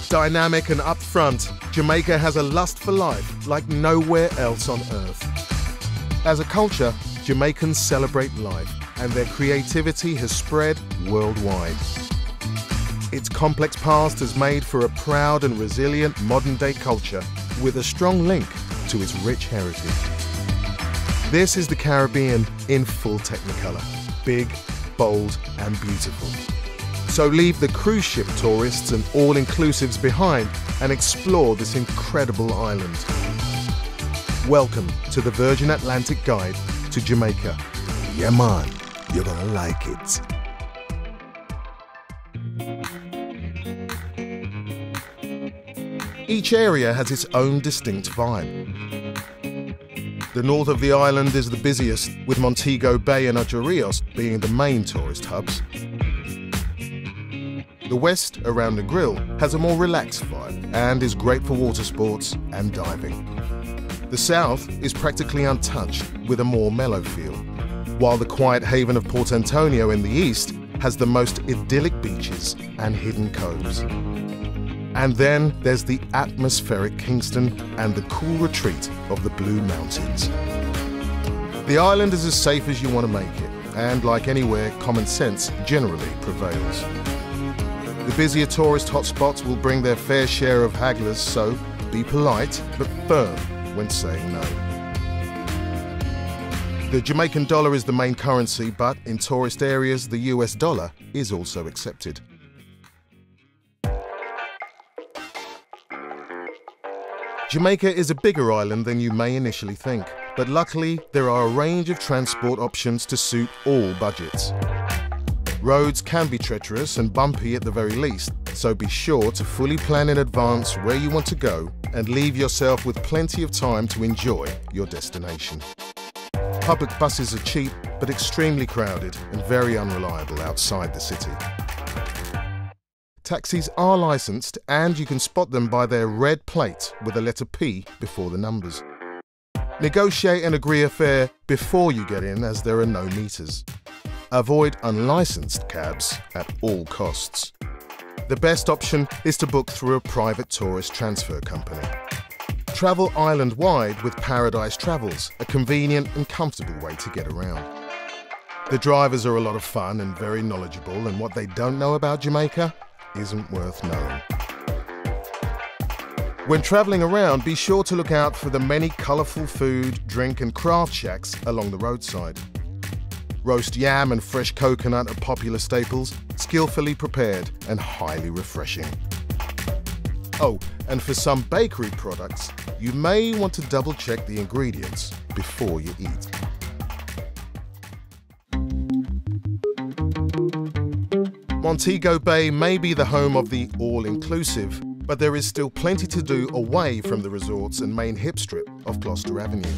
Dynamic and upfront, Jamaica has a lust for life like nowhere else on earth. As a culture, Jamaicans celebrate life, and their creativity has spread worldwide. Its complex past has made for a proud and resilient modern-day culture with a strong link to its rich heritage. This is the Caribbean in full Technicolor, big, bold and beautiful. So leave the cruise ship tourists and all-inclusives behind and explore this incredible island. Welcome to the Virgin Atlantic Guide to Jamaica. Yeah man, you're gonna like it. Each area has its own distinct vibe. The north of the island is the busiest, with Montego Bay and Ocho Rios being the main tourist hubs. The west, around the Grill, has a more relaxed vibe and is great for water sports and diving. The south is practically untouched with a more mellow feel, while the quiet haven of Port Antonio in the east has the most idyllic beaches and hidden coves. And then there's the atmospheric Kingston and the cool retreat of the Blue Mountains. The island is as safe as you want to make it, and like anywhere, common sense generally prevails. The busier tourist hotspots will bring their fair share of hagglers, so be polite but firm when saying no. The Jamaican dollar is the main currency, but in tourist areas, the US dollar is also accepted. Jamaica is a bigger island than you may initially think, but luckily there are a range of transport options to suit all budgets. Roads can be treacherous and bumpy at the very least, so be sure to fully plan in advance where you want to go and leave yourself with plenty of time to enjoy your destination. Public buses are cheap but extremely crowded and very unreliable outside the city. Taxis are licensed and you can spot them by their red plate with the letter P before the numbers. Negotiate and agree a fare before you get in, as there are no meters. Avoid unlicensed cabs at all costs. The best option is to book through a private tourist transfer company. Travel island-wide with Paradise Travels, a convenient and comfortable way to get around. The drivers are a lot of fun and very knowledgeable, and what they don't know about Jamaica isn't worth knowing. When travelling around, be sure to look out for the many colourful food, drink and craft shacks along the roadside. Roast yam and fresh coconut are popular staples, skillfully prepared and highly refreshing. Oh, and for some bakery products, you may want to double-check the ingredients before you eat. Montego Bay may be the home of the all-inclusive, but there is still plenty to do away from the resorts and main hip strip of Gloucester Avenue.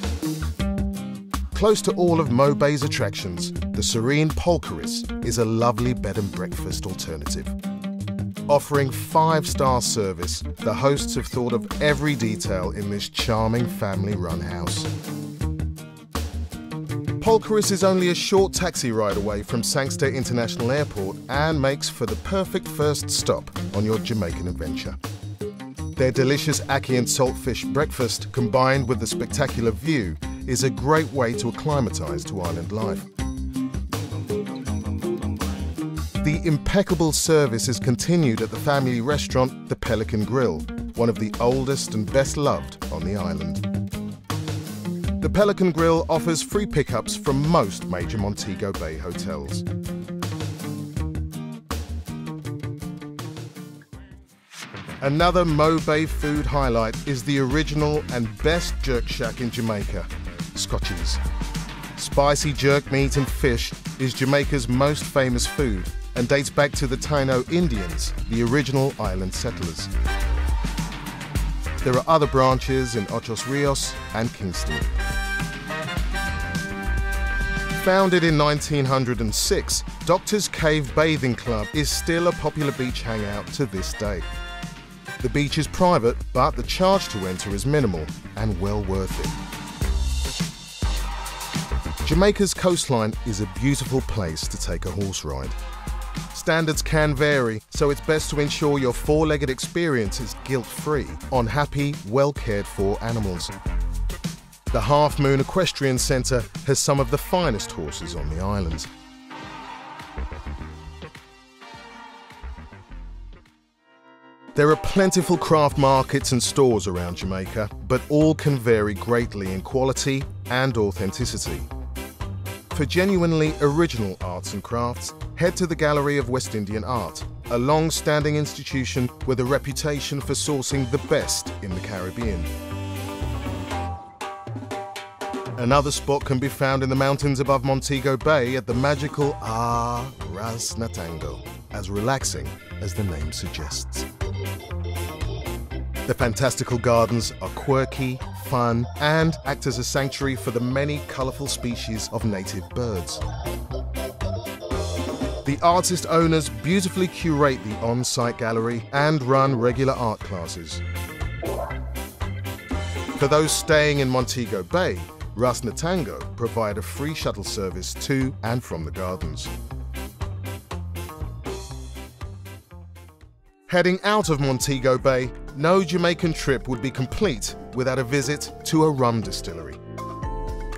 Close to all of Mo Bay's attractions, the serene Polkaris is a lovely bed and breakfast alternative. Offering 5-star service, the hosts have thought of every detail in this charming family-run house. Polkaris is only a short taxi ride away from Sangster International Airport and makes for the perfect first stop on your Jamaican adventure. Their delicious ackee and saltfish breakfast, combined with the spectacular view, is a great way to acclimatise to island life. The impeccable service is continued at the family restaurant, the Pelican Grill, one of the oldest and best loved on the island. The Pelican Grill offers free pickups from most major Montego Bay hotels. Another Mo Bay food highlight is the original and best jerk shack in Jamaica, Scotchie's. Spicy jerk meat and fish is Jamaica's most famous food and dates back to the Taino Indians, the original island settlers. There are other branches in Ocho Rios and Kingston. Founded in 1906, Doctor's Cave Bathing Club is still a popular beach hangout to this day. The beach is private, but the charge to enter is minimal and well worth it. Jamaica's coastline is a beautiful place to take a horse ride. standards can vary, so it's best to ensure your four-legged experience is guilt-free on happy, well-cared-for animals. The Half Moon Equestrian Centre has some of the finest horses on the islands. There are plentiful craft markets and stores around Jamaica, but all can vary greatly in quality and authenticity. For genuinely original arts and crafts, head to the Gallery of West Indian Art, a long-standing institution with a reputation for sourcing the best in the Caribbean. Another spot can be found in the mountains above Montego Bay at the magical Ras Natango, as relaxing as the name suggests. The fantastical gardens are quirky, fun, and act as a sanctuary for the many colourful species of native birds. The artist owners beautifully curate the on-site gallery and run regular art classes. For those staying in Montego Bay, Ras Natango provide a free shuttle service to and from the gardens. Heading out of Montego Bay, no Jamaican trip would be complete without a visit to a rum distillery.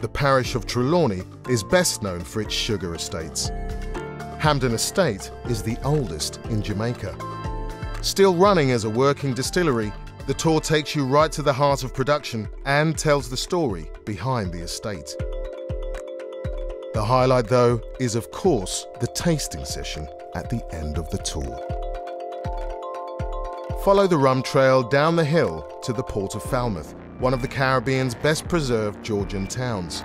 The parish of Trelawney is best known for its sugar estates. Hamden Estate is the oldest in Jamaica. Still running as a working distillery, the tour takes you right to the heart of production and tells the story behind the estate. The highlight, though, is of course the tasting session at the end of the tour. Follow the rum trail down the hill to the port of Falmouth, one of the Caribbean's best preserved Georgian towns.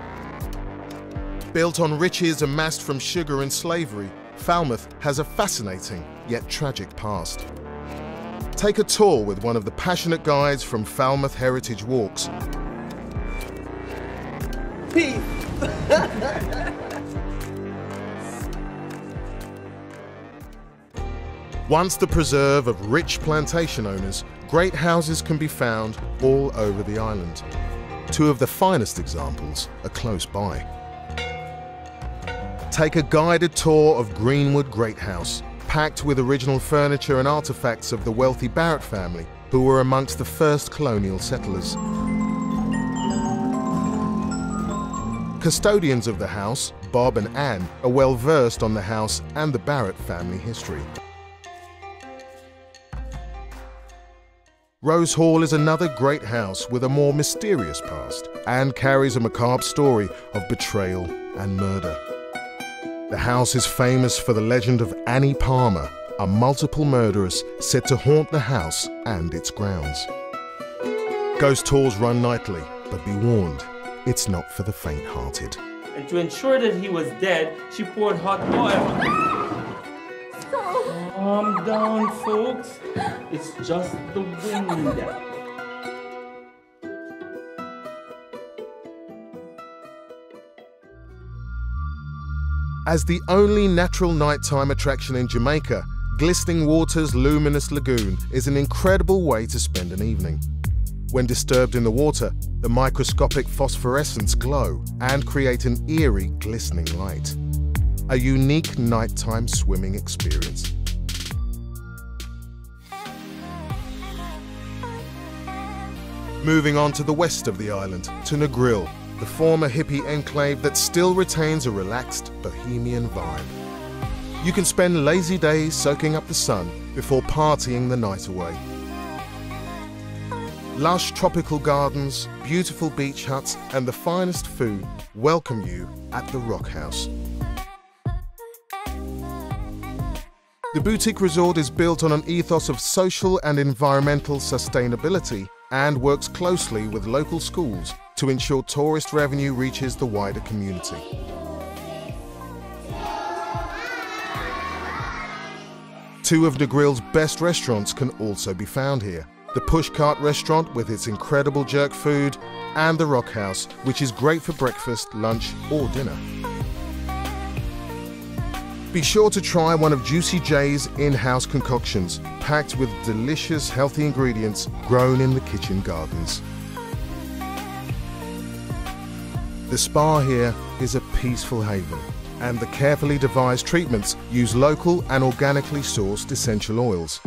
Built on riches amassed from sugar and slavery, Falmouth has a fascinating yet tragic past. Take a tour with one of the passionate guides from Falmouth Heritage Walks. Peace. Once the preserve of rich plantation owners, great houses can be found all over the island. Two of the finest examples are close by. Take a guided tour of Greenwood Great House, packed with original furniture and artefacts of the wealthy Barrett family, who were amongst the first colonial settlers. Custodians of the house, Bob and Anne, are well versed on the house and the Barrett family history. Rose Hall is another great house with a more mysterious past and carries a macabre story of betrayal and murder. The house is famous for the legend of Annie Palmer, a multiple murderess said to haunt the house and its grounds. Ghost tours run nightly, but be warned, it's not for the faint-hearted. And to ensure that he was dead, she poured hot oil. Calm down, folks. It's just the wind. As the only natural nighttime attraction in Jamaica, Glistening Water's luminous lagoon is an incredible way to spend an evening. When disturbed in the water, the microscopic phosphorescents glow and create an eerie, glistening light. A unique nighttime swimming experience. Moving on to the west of the island, to Negril, the former hippie enclave that still retains a relaxed, bohemian vibe. You can spend lazy days soaking up the sun before partying the night away. Lush tropical gardens, beautiful beach huts, and the finest food welcome you at the Rock House. The boutique resort is built on an ethos of social and environmental sustainability and works closely with local schools to ensure tourist revenue reaches the wider community. Two of Negril's best restaurants can also be found here. The Pushcart restaurant with its incredible jerk food, and the Rock House, which is great for breakfast, lunch or dinner. Be sure to try one of Juicy J's in-house concoctions, packed with delicious, healthy ingredients grown in the kitchen gardens. The spa here is a peaceful haven, and the carefully devised treatments use local and organically sourced essential oils.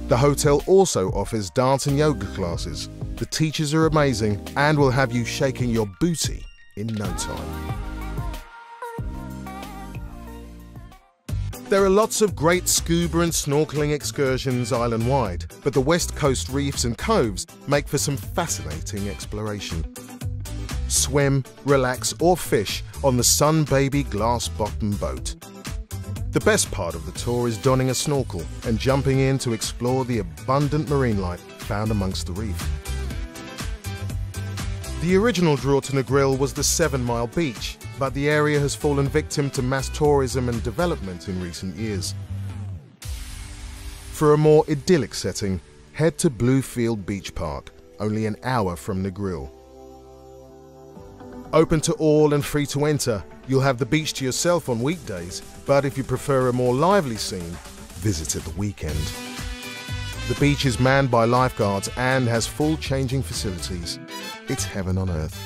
The hotel also offers dance and yoga classes. The teachers are amazing and will have you shaking your booty in no time. There are lots of great scuba and snorkeling excursions island-wide, but the West Coast reefs and coves make for some fascinating exploration. Swim, relax or fish on the Sun Baby glass bottom boat. The best part of the tour is donning a snorkel and jumping in to explore the abundant marine life found amongst the reef. The original draw to Negril was the 7 Mile beach, but the area has fallen victim to mass tourism and development in recent years. For a more idyllic setting, head to Bluefield Beach Park, only an hour from Negril. Open to all and free to enter, you'll have the beach to yourself on weekdays, but if you prefer a more lively scene, visit at the weekend. The beach is manned by lifeguards and has full changing facilities. It's heaven on earth.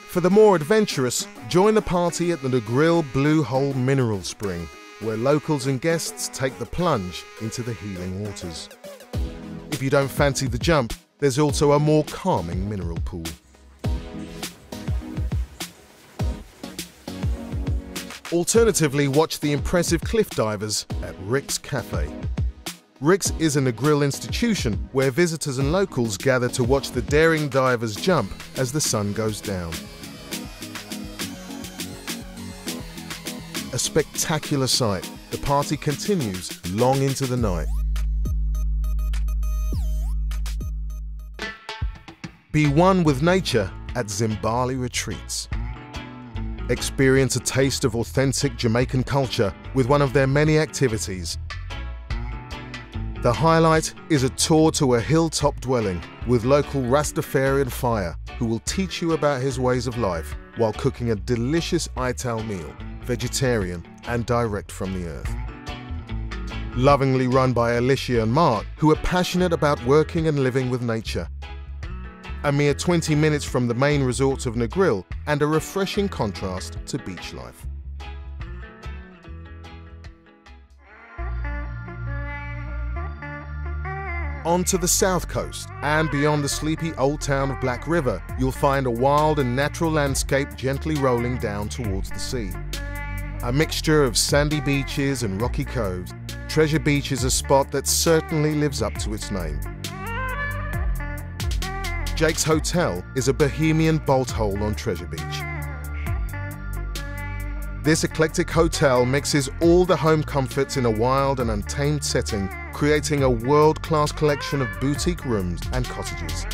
For the more adventurous, join the party at the Negril Blue Hole Mineral Spring, where locals and guests take the plunge into the healing waters. If you don't fancy the jump, there's also a more calming mineral pool. Alternatively, watch the impressive cliff divers at Rick's Cafe. Rick's is a Negril institution where visitors and locals gather to watch the daring divers jump as the sun goes down. A spectacular sight, the party continues long into the night. Be one with nature at Zimbali Retreats. Experience a taste of authentic Jamaican culture with one of their many activities. The highlight is a tour to a hilltop dwelling with local Rastafarian fire who will teach you about his ways of life while cooking a delicious Ital meal, vegetarian and direct from the earth. Lovingly run by Alicia and Mark, who are passionate about working and living with nature. A mere 20 minutes from the main resorts of Negril and a refreshing contrast to beach life. On to the south coast, and beyond the sleepy old town of Black River, you'll find a wild and natural landscape gently rolling down towards the sea. A mixture of sandy beaches and rocky coves, Treasure Beach is a spot that certainly lives up to its name. Jake's Hotel is a bohemian bolt hole on Treasure Beach. This eclectic hotel mixes all the home comforts in a wild and untamed setting, creating a world-class collection of boutique rooms and cottages.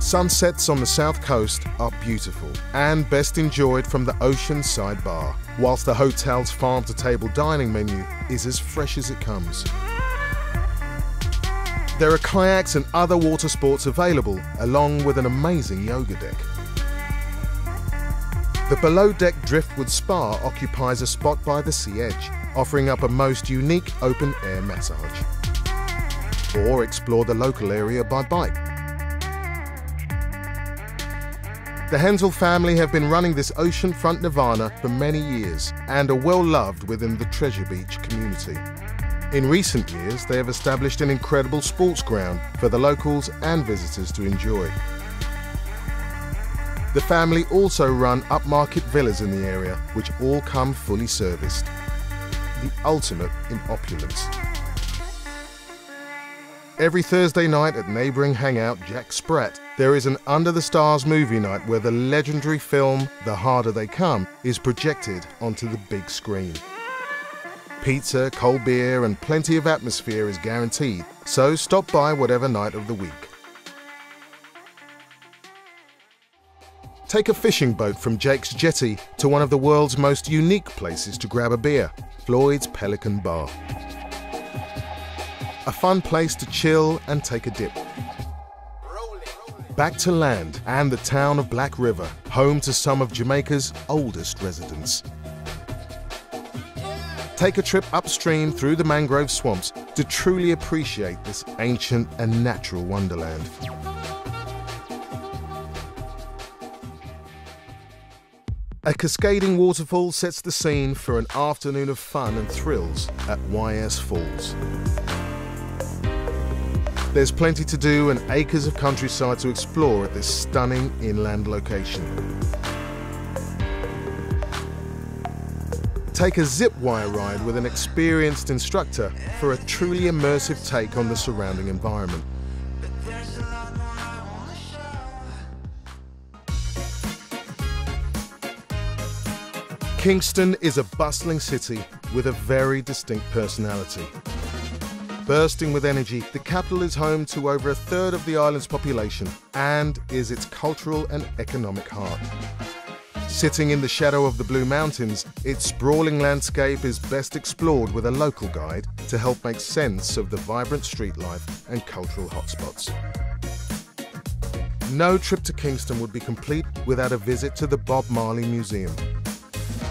Sunsets on the south coast are beautiful and best enjoyed from the oceanside bar, whilst the hotel's farm-to-table dining menu is as fresh as it comes. There are kayaks and other water sports available, along with an amazing yoga deck. The below-deck driftwood spa occupies a spot by the sea edge, offering up a most unique open-air massage. Or explore the local area by bike. The Hensel family have been running this oceanfront nirvana for many years and are well loved within the Treasure Beach community. In recent years, they have established an incredible sports ground for the locals and visitors to enjoy. The family also run upmarket villas in the area, which all come fully serviced. The ultimate in opulence. Every Thursday night at neighbouring hangout Jack Spratt, there is an Under the Stars movie night where the legendary film The Harder They Come is projected onto the big screen. Pizza, cold beer and plenty of atmosphere is guaranteed, so stop by whatever night of the week. Take a fishing boat from Jake's Jetty to one of the world's most unique places to grab a beer, Floyd's Pelican Bar. A fun place to chill and take a dip. Back to land and the town of Black River, home to some of Jamaica's oldest residents. Take a trip upstream through the mangrove swamps to truly appreciate this ancient and natural wonderland. A cascading waterfall sets the scene for an afternoon of fun and thrills at YS Falls. There's plenty to do and acres of countryside to explore at this stunning inland location. Take a zip wire ride with an experienced instructor for a truly immersive take on the surrounding environment. Kingston is a bustling city with a very distinct personality. Bursting with energy, the capital is home to over a third of the island's population and is its cultural and economic heart. Sitting in the shadow of the Blue Mountains, its sprawling landscape is best explored with a local guide to help make sense of the vibrant street life and cultural hotspots. No trip to Kingston would be complete without a visit to the Bob Marley Museum.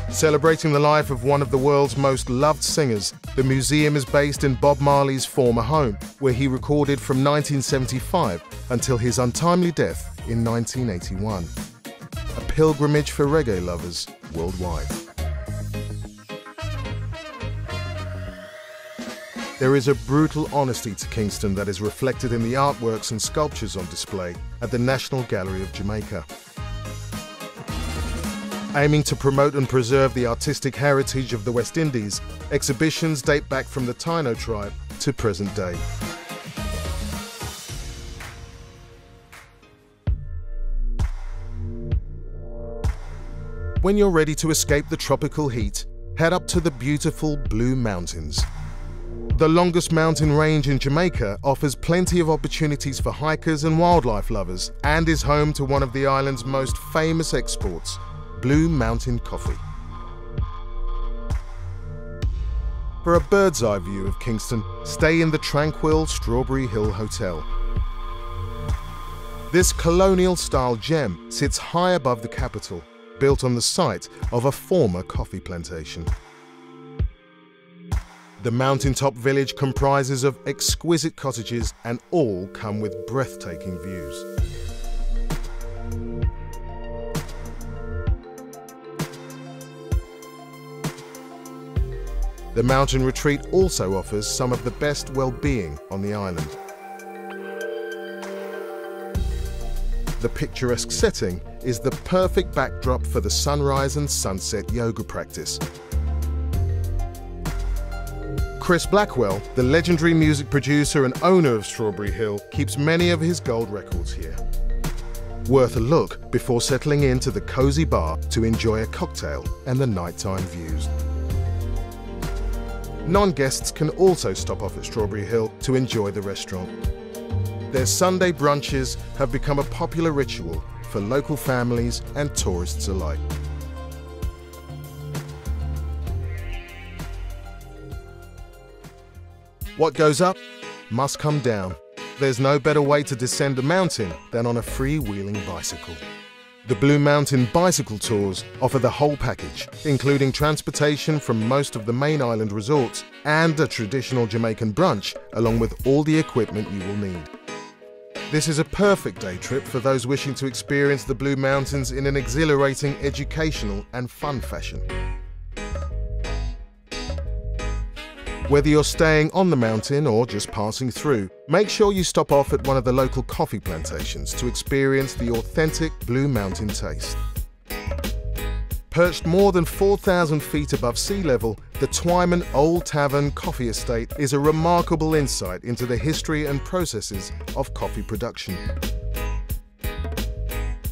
Celebrating the life of one of the world's most loved singers, the museum is based in Bob Marley's former home, where he recorded from 1975 until his untimely death in 1981. A pilgrimage for reggae lovers worldwide. There is a brutal honesty to Kingston that is reflected in the artworks and sculptures on display at the National Gallery of Jamaica. Aiming to promote and preserve the artistic heritage of the West Indies, exhibitions date back from the Taino tribe to present day. When you're ready to escape the tropical heat, head up to the beautiful Blue Mountains. The longest mountain range in Jamaica offers plenty of opportunities for hikers and wildlife lovers and is home to one of the island's most famous exports, Blue Mountain coffee. For a bird's eye view of Kingston, stay in the tranquil Strawberry Hill Hotel. This colonial-style gem sits high above the capital, built on the site of a former coffee plantation. The mountaintop village comprises of exquisite cottages and all come with breathtaking views. The mountain retreat also offers some of the best well-being on the island. The picturesque setting is the perfect backdrop for the sunrise and sunset yoga practice. Chris Blackwell, the legendary music producer and owner of Strawberry Hill, keeps many of his gold records here. Worth a look before settling into the cozy bar to enjoy a cocktail and the nighttime views. Non-guests can also stop off at Strawberry Hill to enjoy the restaurant. Their Sunday brunches have become a popular ritual for local families and tourists alike. What goes up must come down. There's no better way to descend a mountain than on a freewheeling bicycle. The Blue Mountain Bicycle Tours offer the whole package, including transportation from most of the main island resorts and a traditional Jamaican brunch, along with all the equipment you will need. This is a perfect day trip for those wishing to experience the Blue Mountains in an exhilarating, educational and fun fashion. Whether you're staying on the mountain or just passing through, make sure you stop off at one of the local coffee plantations to experience the authentic Blue Mountain taste. Perched more than 4,000 feet above sea level, the Twyman Old Tavern Coffee Estate is a remarkable insight into the history and processes of coffee production.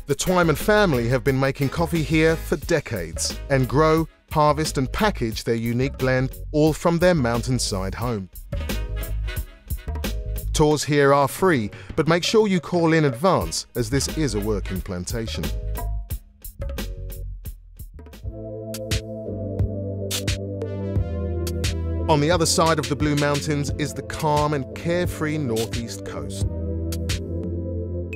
The Twyman family have been making coffee here for decades and grow, harvest and package their unique blend, all from their mountainside home. Tours here are free, but make sure you call in advance as this is a working plantation. On the other side of the Blue Mountains is the calm and carefree northeast coast.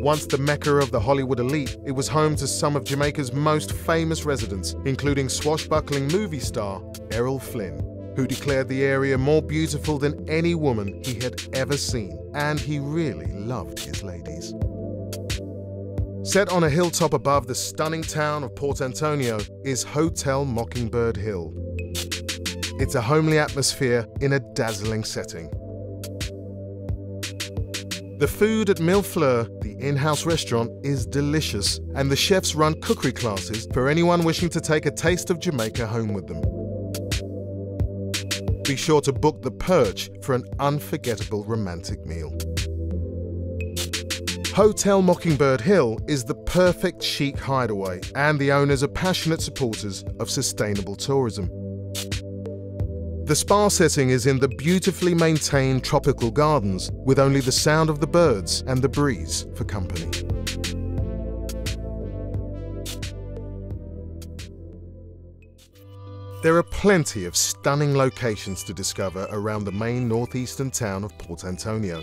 Once the mecca of the Hollywood elite, it was home to some of Jamaica's most famous residents, including swashbuckling movie star Errol Flynn, who declared the area more beautiful than any woman he had ever seen, and he really loved his ladies. Set on a hilltop above the stunning town of Port Antonio is Hotel Mockingbird Hill. It's a homely atmosphere in a dazzling setting. The food at Mille Fleurs, the in-house restaurant, is delicious, and the chefs run cookery classes for anyone wishing to take a taste of Jamaica home with them. Be sure to book the Perch for an unforgettable romantic meal. Hotel Mockingbird Hill is the perfect chic hideaway, and the owners are passionate supporters of sustainable tourism. The spa setting is in the beautifully maintained tropical gardens, with only the sound of the birds and the breeze for company. There are plenty of stunning locations to discover around the main northeastern town of Port Antonio.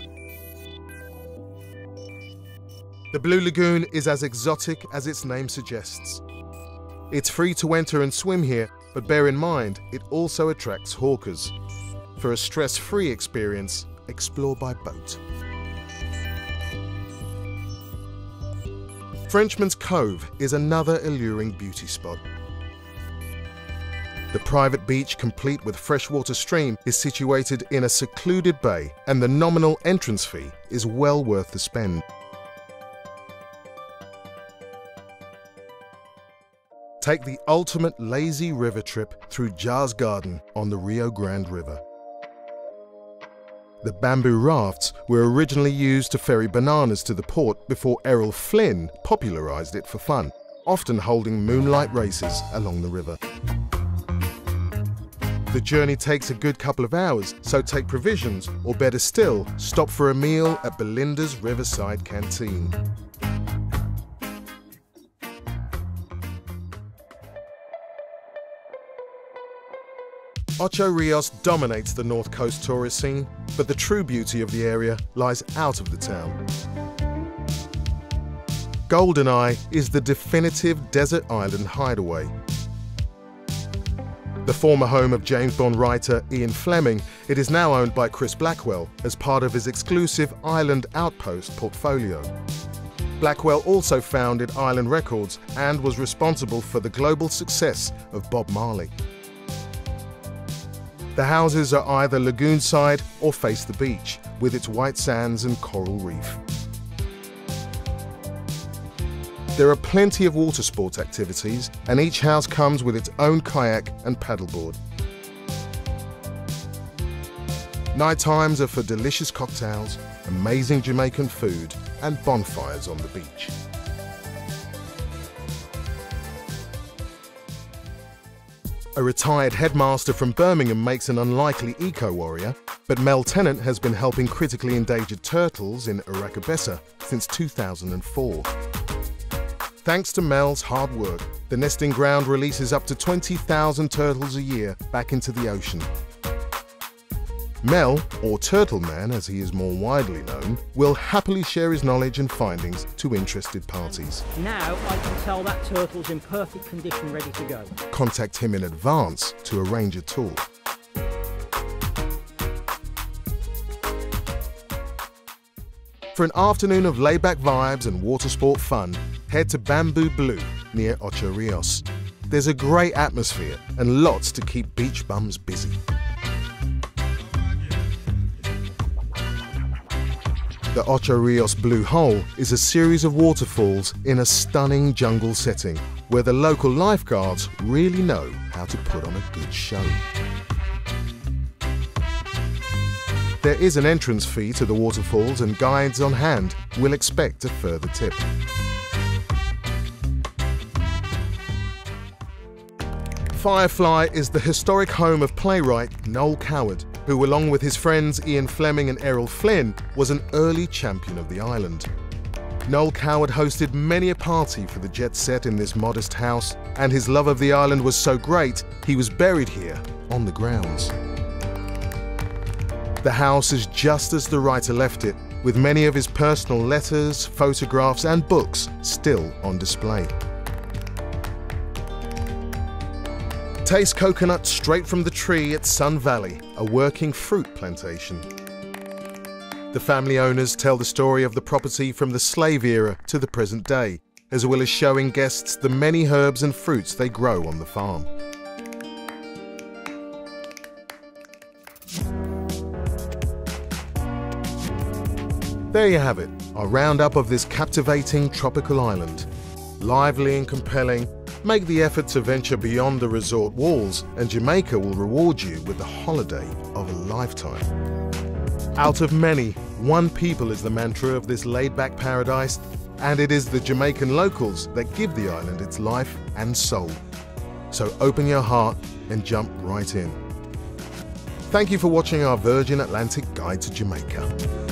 The Blue Lagoon is as exotic as its name suggests. It's free to enter and swim here, but bear in mind, it also attracts hawkers. For a stress-free experience, explore by boat. Frenchman's Cove is another alluring beauty spot. The private beach, complete with freshwater stream, is situated in a secluded bay, and the nominal entrance fee is well worth the spend. Take the ultimate lazy river trip through Jar's Garden on the Rio Grande River. The bamboo rafts were originally used to ferry bananas to the port before Errol Flynn popularised it for fun, often holding moonlight races along the river. The journey takes a good couple of hours, so take provisions, or better still, stop for a meal at Belinda's Riverside Canteen. Ocho Rios dominates the North Coast tourist scene, but the true beauty of the area lies out of the town. Golden Eye is the definitive desert island hideaway. The former home of James Bond writer Ian Fleming, it is now owned by Chris Blackwell as part of his exclusive Island Outpost portfolio. Blackwell also founded Island Records and was responsible for the global success of Bob Marley. The houses are either lagoon-side or face the beach, with its white sands and coral reef. There are plenty of water sports activities, and each house comes with its own kayak and paddleboard. Night times are for delicious cocktails, amazing Jamaican food, and bonfires on the beach. A retired headmaster from Birmingham makes an unlikely eco-warrior, but Mel Tennant has been helping critically endangered turtles in Aracabessa since 2004. Thanks to Mel's hard work, the nesting ground releases up to 20,000 turtles a year back into the ocean. Mel, or Turtle Man as he is more widely known, will happily share his knowledge and findings to interested parties. Now I can tell that turtle's in perfect condition, ready to go. Contact him in advance to arrange a tour. For an afternoon of laid-back vibes and water sport fun, head to Bamboo Blue near Ocho Rios. There's a great atmosphere and lots to keep beach bums busy. The Ocho Rios Blue Hole is a series of waterfalls in a stunning jungle setting where the local lifeguards really know how to put on a good show. There is an entrance fee to the waterfalls, and guides on hand will expect a further tip. Firefly is the historic home of playwright Noel Coward, who, along with his friends Ian Fleming and Errol Flynn, was an early champion of the island. Noel Coward hosted many a party for the jet set in this modest house, and his love of the island was so great, he was buried here on the grounds. The house is just as the writer left it, with many of his personal letters, photographs and books still on display. Taste coconut straight from the tree at Sun Valley, a working fruit plantation. The family owners tell the story of the property from the slave era to the present day, as well as showing guests the many herbs and fruits they grow on the farm. There you have it, a roundup of this captivating tropical island. Lively and compelling, make the effort to venture beyond the resort walls and Jamaica will reward you with the holiday of a lifetime. Out of many, one people is the mantra of this laid-back paradise, and it is the Jamaican locals that give the island its life and soul. So open your heart and jump right in. Thank you for watching our Virgin Atlantic Guide to Jamaica.